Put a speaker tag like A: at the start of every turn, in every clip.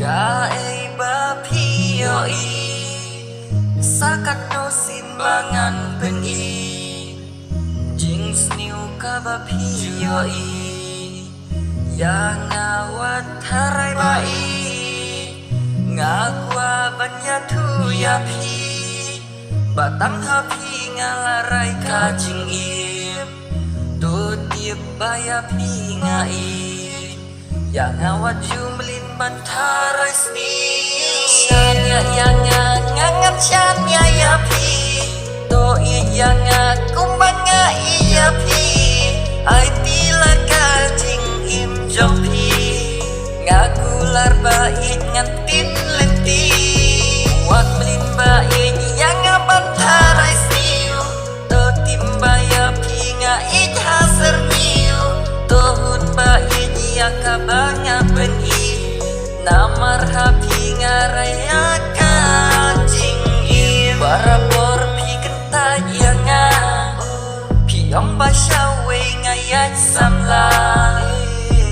A: Gae bapi yoi sakat no simbangan beni jing sniu ka bapi yoi yang ngawat harai bai ngakwa banya tu yapi batang hapi ngalarai ka jing im tu tiap bayapi ngai yang ngawat jumlin bantarai sni Shanya yang ngangat shanya ya pi to yang kumbanga iya pi ai tila kajing im jong pi ngagular bait ngantin lenti wak melin bait yang bantarai sni to timba ya pi ngai haser niu to hun bait ya kabanga beni namar hapi ngarayakan jingim barapor pi kenta yanga pi omba shawe ngayat samla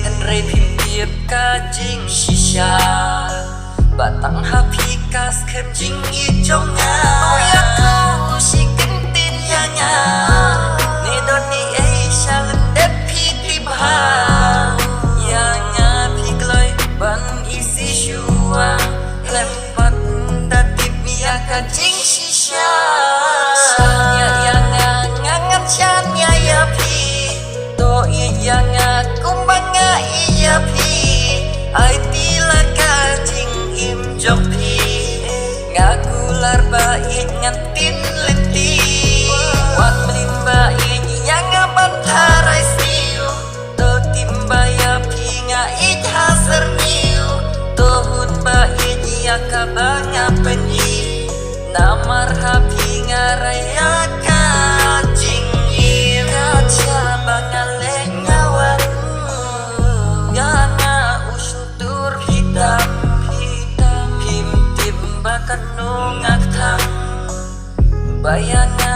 A: enre pimpip ka jing shisha batang hapi kas kem jing ijonga oyaku si kentin yanga nedon ni aisha lendep pi tibha lempat datip ya kacing shisha Shanya yang ngangat shanya ya pi to yang kumbanga iya pi ai tila kacing im jong pi ngagular bait ngantin lenti wak melin bait yang bantarai siu to timba ya pi ngai haser niu to hun bait kabanga penyi namar hapi ngarayakan jingim kaca bangalek ngawan yana usuntur hitam hitam him timbakan nungak tam bayangan